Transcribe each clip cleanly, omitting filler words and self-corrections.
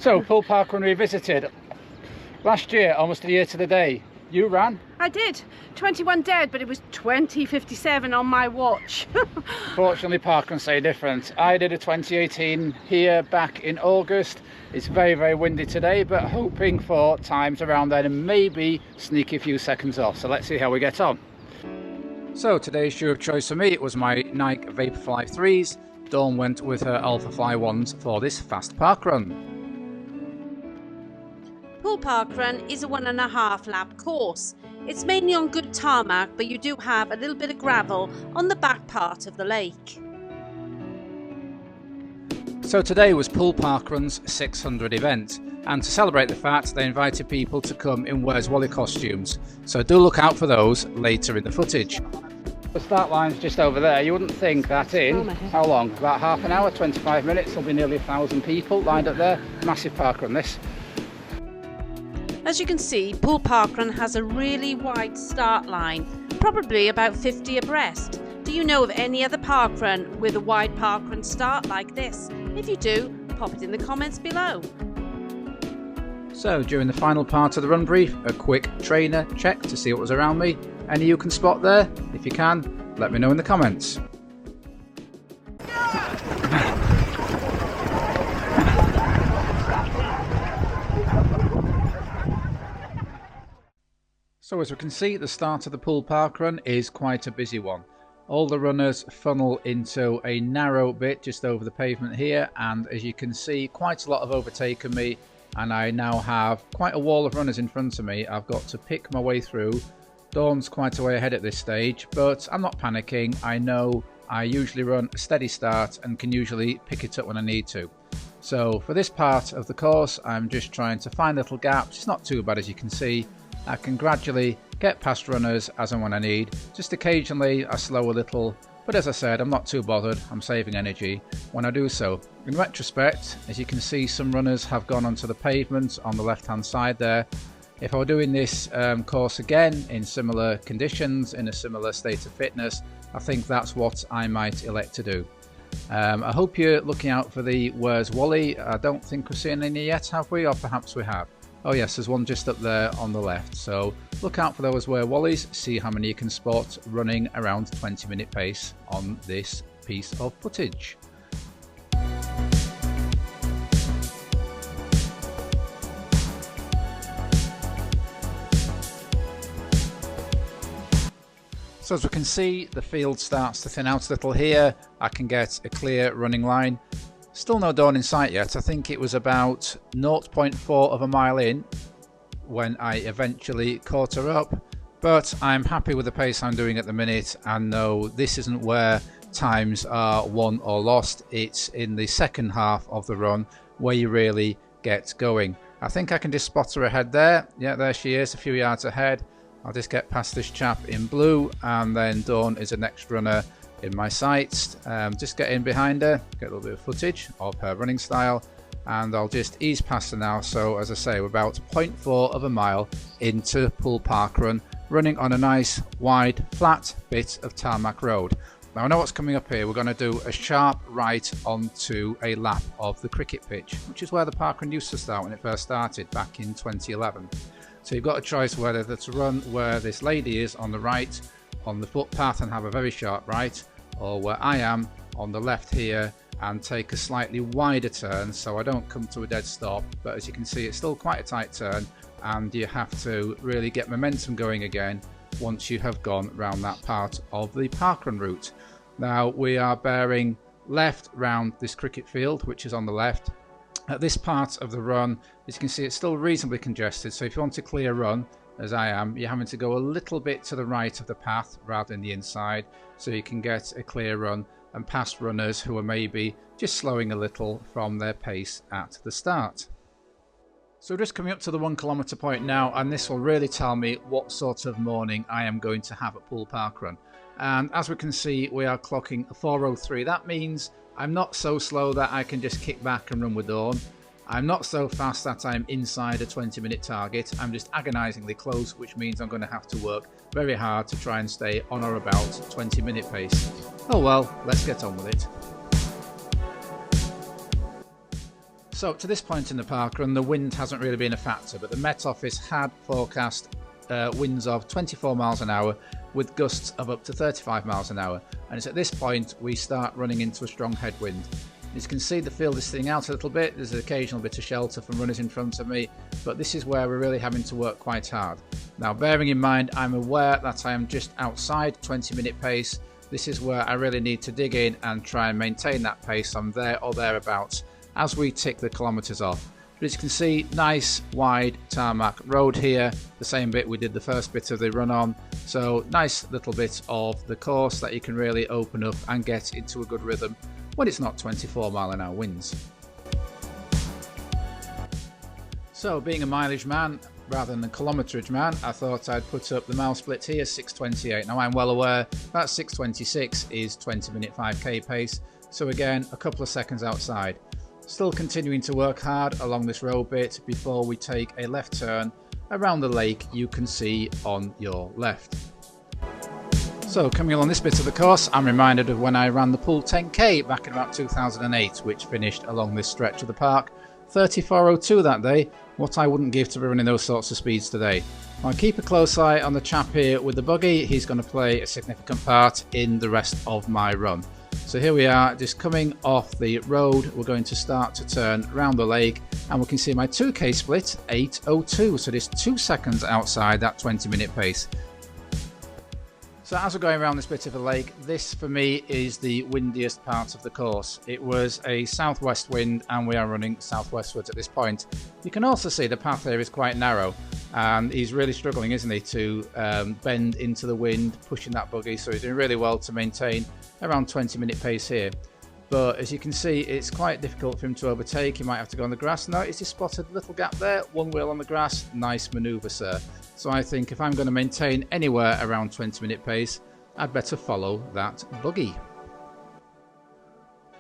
So, Poole Parkrun revisited. Last year, almost a year to the day, you ran? I did. 21 dead, but it was 20:57 on my watch. Fortunately, Parkrun say different. I did a 2018 here back in August. It's very, very windy today, but hoping for times around then and maybe sneak a few seconds off. So let's see how we get on. So today's shoe of choice for me, it was my Nike Vaporfly 3s. Dawn went with her Alphafly 1s for this fast parkrun. Poole Parkrun is a 1.5 lap course. It's mainly on good tarmac, but you do have a little bit of gravel on the back part of the lake. So today was Poole Parkrun's 600 event, and to celebrate the fact, they invited people to come in Where's Wally costumes. So do look out for those later in the footage. The start line's just over there. You wouldn't think that in, how long? About half an hour, 25 minutes, there'll be nearly 1,000 people lined up there. Massive parkrun this. As you can see, Poole Parkrun has a really wide start line, probably about 50 abreast. Do you know of any other parkrun with a wide parkrun start like this? If you do, pop it in the comments below. So during the final part of the run brief, a quick trainer check to see what was around me. Any you can spot there? If you can, let me know in the comments. So as we can see, the start of the Poole Parkrun is quite a busy one. All the runners funnel into a narrow bit just over the pavement here, and as you can see, quite a lot have overtaken me, and I now have quite a wall of runners in front of me. I've got to pick my way through. Dawn's quite a way ahead at this stage, but I'm not panicking. I know I usually run a steady start and can usually pick it up when I need to. So for this part of the course, I'm just trying to find little gaps. It's not too bad, as you can see. I can gradually get past runners as and when I need. Just occasionally I slow a little, but as I said, I'm not too bothered. I'm saving energy when I do so. In retrospect, as you can see, some runners have gone onto the pavement on the left hand side there. If I were doing this course again in similar conditions, in a similar state of fitness, I think that's what I might elect to do. I hope you're looking out for the Where's Wally. I don't think we've seen any yet, have we? Or perhaps we have. Oh yes, there's one just up there on the left, so look out for those Where Wallies, see how many you can spot running around 20-minute pace on this piece of footage. So as we can see, the field starts to thin out a little here. I can get a clear running line. Still no Dawn in sight yet. I think it was about 0.4 of a mile in when I eventually caught her up, but I'm happy with the pace I'm doing at the minute, and no, this isn't where times are won or lost. It's in the second half of the run where you really get going. I think I can just spot her ahead there. Yeah, there she is, a few yards ahead. I'll just get past this chap in blue, and then Dawn is the next runner in my sights. Just get in behind her, get a little bit of footage of her running style, and I'll just ease past her now. So as I say, we're about 0.4 of a mile into Poole Parkrun, running on a nice wide flat bit of tarmac road. Now I know what's coming up here. We're going to do a sharp right onto a lap of the cricket pitch, which is where the parkrun used to start when it first started back in 2011. So you've got a choice whether to run where this lady is on the right on the footpath and have a very sharp right, or where I am on the left here and take a slightly wider turn so I don't come to a dead stop. But as you can see, it's still quite a tight turn, and you have to really get momentum going again once you have gone round that part of the parkrun route. Now we are bearing left round this cricket field, which is on the left. At this part of the run, as you can see, it's still reasonably congested, so if you want a clear run, as I am, you're having to go a little bit to the right of the path rather than the inside, so you can get a clear run and past runners who are maybe just slowing a little from their pace at the start. So we're just coming up to the 1 kilometer point now, and this will really tell me what sort of morning I am going to have at Poole Parkrun. And as we can see, we are clocking a 4:03. That means I'm not so slow that I can just kick back and run with Dawn. I'm not so fast that I'm inside a 20-minute target. I'm just agonisingly close, which means I'm going to have to work very hard to try and stay on or about 20-minute pace. Oh well, let's get on with it. So up to this point in the parkrun, the wind hasn't really been a factor, but the Met Office had forecast winds of 24 miles an hour with gusts of up to 35 miles an hour. And it's at this point we start running into a strong headwind. As you can see, the field is thinning out a little bit. There's an occasional bit of shelter from runners in front of me, but this is where we're really having to work quite hard. Now, bearing in mind, I'm aware that I am just outside 20-minute pace. This is where I really need to dig in and try and maintain that pace. I'm there or thereabouts as we tick the kilometres off. But as you can see, nice wide tarmac road here, the same bit we did the first bit of the run on. So nice little bit of the course that you can really open up and get into a good rhythm when it's not 24 mile an hour winds. So being a mileage man rather than a kilometrage man, I thought I'd put up the mile split here, 6:28. Now I'm well aware that 6:26 is 20-minute 5k pace, so again a couple of seconds outside. Still continuing to work hard along this road bit before we take a left turn around the lake you can see on your left. So coming along this bit of the course, I'm reminded of when I ran the Poole 10k back in about 2008, which finished along this stretch of the park. 34:02 that day, what I wouldn't give to be running those sorts of speeds today. I'll keep a close eye on the chap here with the buggy. He's going to play a significant part in the rest of my run. So here we are, just coming off the road. We're going to start to turn around the lake, and we can see my 2k split, 8:02, so just 2 seconds outside that 20-minute pace. So as we're going around this bit of a lake, this for me is the windiest part of the course. It was a southwest wind and we are running southwestwards at this point. You can also see the path here is quite narrow, and he's really struggling, isn't he, to bend into the wind, pushing that buggy, so he's doing really well to maintain around 20-minute pace here. But as you can see, it's quite difficult for him to overtake. He might have to go on the grass. Notice he spotted a little gap there, one wheel on the grass. Nice manoeuvre, sir. So I think if I'm going to maintain anywhere around 20-minute pace, I'd better follow that buggy.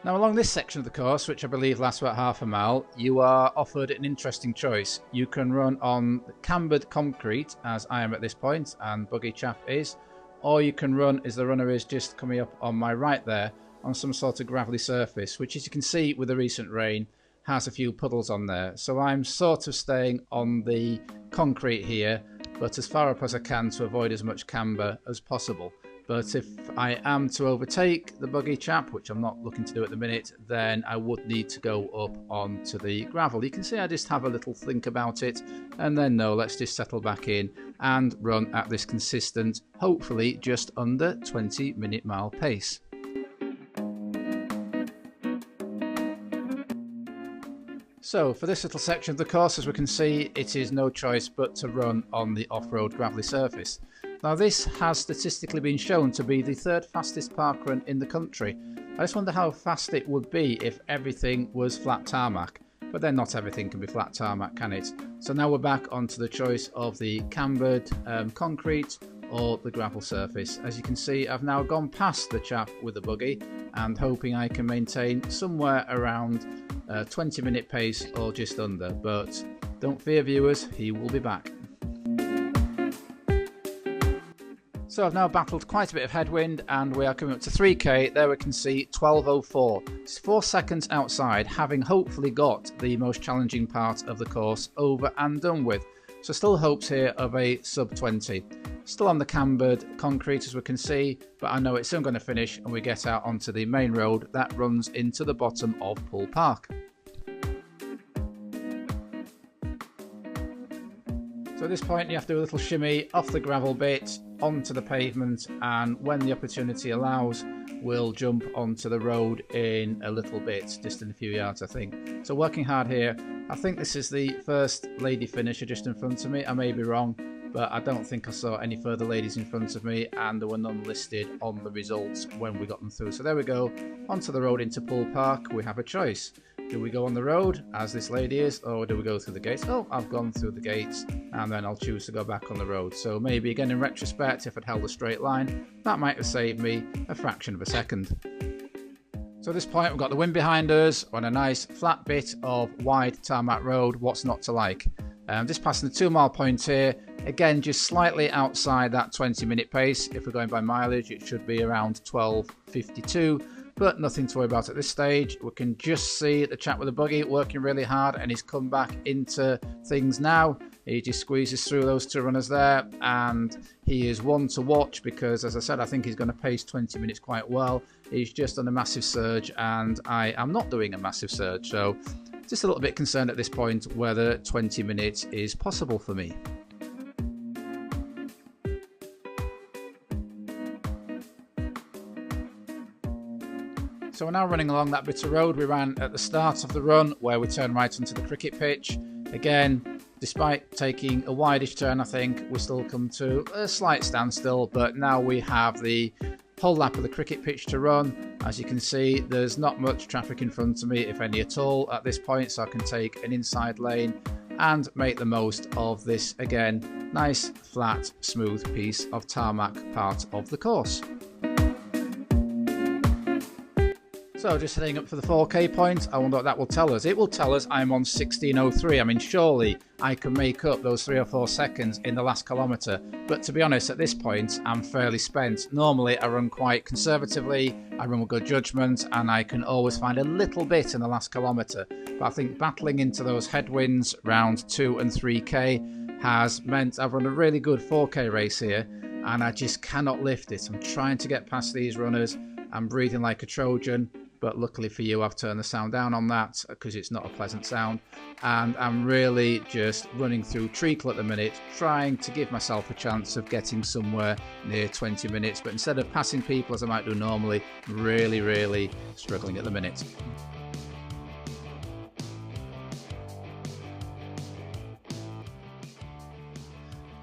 Now along this section of the course, which I believe lasts about half a mile, you are offered an interesting choice. You can run on cambered concrete, as I am at this point, and buggy chap is, or you can run, as the runner is just coming up on my right there, on some sort of gravelly surface, which, as you can see with the recent rain, has a few puddles on there. So I'm sort of staying on the concrete here, but as far up as I can to avoid as much camber as possible. But if I am to overtake the buggy chap, which I'm not looking to do at the minute, then I would need to go up onto the gravel. You can see I just have a little think about it, and then no, let's just settle back in and run at this consistent, hopefully just under 20-minute mile pace. So for this little section of the course, as we can see, it is no choice but to run on the off-road gravelly surface. Now this has statistically been shown to be the third fastest parkrun in the country. I just wonder how fast it would be if everything was flat tarmac, but then not everything can be flat tarmac, can it? So now we're back onto the choice of the cambered concrete or the gravel surface. As you can see, I've now gone past the chap with the buggy and hoping I can maintain somewhere around 20-minute pace or just under, but don't fear viewers, he will be back. So I've now battled quite a bit of headwind and we are coming up to 3k. There we can see 12:04. It's 4 seconds outside, having hopefully got the most challenging part of the course over and done with. So still hopes here of a sub 20. Still on the cambered concrete as we can see, but I know it's soon going to finish and we get out onto the main road that runs into the bottom of Poole Park. So at this point you have to do a little shimmy off the gravel bit onto the pavement, and when the opportunity allows we'll jump onto the road in a little bit, just in a few yards I think. So working hard here. I think this is the first lady finisher just in front of me. I may be wrong, but I don't think I saw any further ladies in front of me, and there were none listed on the results when we got them through. So there we go, onto the road into Poole Park. We have a choice. Do we go on the road, as this lady is, or do we go through the gates? Oh, I've gone through the gates, and then I'll choose to go back on the road. So maybe again in retrospect, if I'd held a straight line, that might have saved me a fraction of a second. So at this point, we've got the wind behind us on a nice flat bit of wide tarmac road. What's not to like? Just passing the 2 mile point here. Again, just slightly outside that 20-minute pace. If we're going by mileage, it should be around 12:52. but nothing to worry about at this stage. We can just see the chap with the buggy working really hard, and he's come back into things now. He just squeezes through those two runners there, and he is one to watch because, as I said, I think he's going to pace 20 minutes quite well. He's just done a massive surge, and I am not doing a massive surge, so just a little bit concerned at this point whether 20 minutes is possible for me. So we're now running along that bit of road we ran at the start of the run, where we turn right onto the cricket pitch. Again, despite taking a wideish turn, I think we still come to a slight standstill, but now we have the whole lap of the cricket pitch to run. As you can see, there's not much traffic in front of me, if any at all, at this point, so I can take an inside lane and make the most of this, again, nice, flat, smooth piece of tarmac part of the course. So just heading up for the 4K point, I wonder what that will tell us. It will tell us I'm on 16:03. I mean, surely I can make up those 3 or 4 seconds in the last kilometre. But to be honest, at this point, I'm fairly spent. Normally, I run quite conservatively, I run with good judgment, and I can always find a little bit in the last kilometre. But I think battling into those headwinds round 2 and 3K has meant I've run a really good 4K race here, and I just cannot lift it. I'm trying to get past these runners. I'm breathing like a Trojan. But luckily for you, I've turned the sound down on that because it's not a pleasant sound. And I'm really just running through treacle at the minute, trying to give myself a chance of getting somewhere near 20 minutes. But instead of passing people as I might do normally, really struggling at the minute.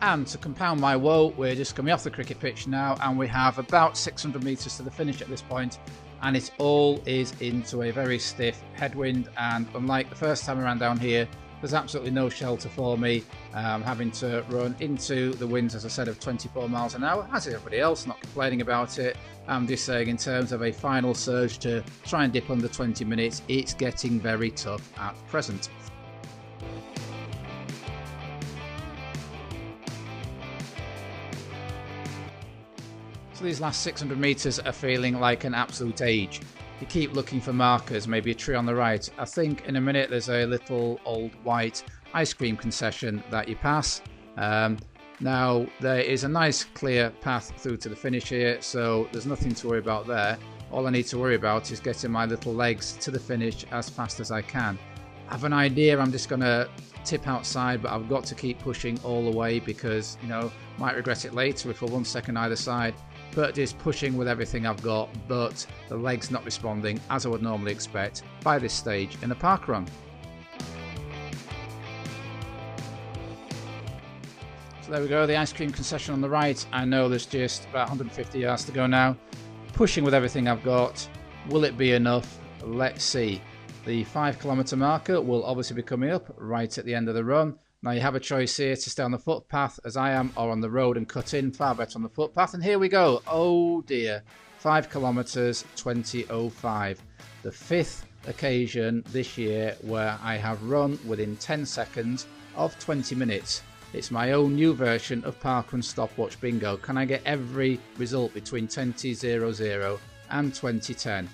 And to compound my woe, we're just coming off the cricket pitch now, and we have about 600 metres to the finish at this point. And it all is into a very stiff headwind, and unlike the first time around down here, there's absolutely no shelter for me. I'm having to run into the winds, as I said, of 24 miles an hour, as is everybody else, not complaining about it. I'm just saying, in terms of a final surge to try and dip under 20 minutes, it's getting very tough at present. So these last 600 metres are feeling like an absolute age. You keep looking for markers, maybe a tree on the right. I think in a minute there's a little old white ice cream concession that you pass. Now there is a nice clear path through to the finish here, so there's nothing to worry about there. All I need to worry about is getting my little legs to the finish as fast as I can. I have an idea I'm just going to tip outside, but I've got to keep pushing all the way because, you know, might regret it later if we're 1 second either side. But just pushing with everything I've got, but the legs not responding as I would normally expect by this stage in a park run. So there we go, the ice cream concession on the right. I know there's just about 150 yards to go now. Pushing with everything I've got. Will it be enough? Let's see. The 5 kilometre marker will obviously be coming up right at the end of the run. Now you have a choice here to stay on the footpath as I am, or on the road and cut in. Far better on the footpath, and here we go. Oh dear, 5 kilometres, 20:05. The 5th occasion this year where I have run within 10 seconds of 20 minutes. It's my own new version of parkrun stopwatch bingo. Can I get every result between 20:00 and 20:10?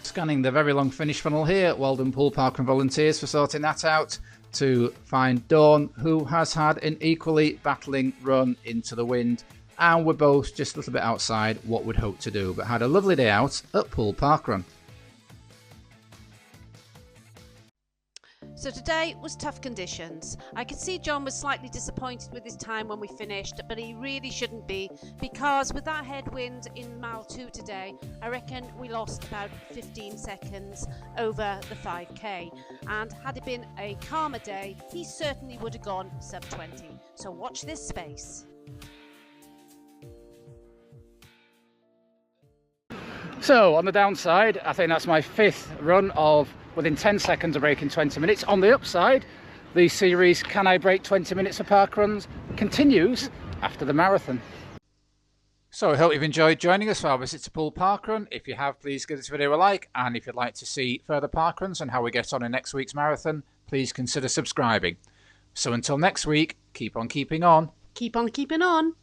Scanning the very long finish funnel here. Well done, Poole Parkrun volunteers, for sorting that out. To find Dawn, who has had an equally battling run into the wind, and we're both just a little bit outside what we'd hoped to do, but had a lovely day out at Poole Parkrun. So today was tough conditions. I could see John was slightly disappointed with his time when we finished, but he really shouldn't be, because with that headwind in mile 2 today, I reckon we lost about 15 seconds over the 5k. And had it been a calmer day, he certainly would have gone sub 20. So watch this space. So on the downside, I think that's my 5th run of within 10 seconds of breaking 20 minutes. On the upside, the series Can I Break 20 Minutes of Parkruns continues after the marathon. So I hope you've enjoyed joining us for our visit to Poole Parkrun. If you have, please give this video a like, and if you'd like to see further parkruns and how we get on in next week's marathon, please consider subscribing. So until next week, keep on keeping on. Keep on keeping on.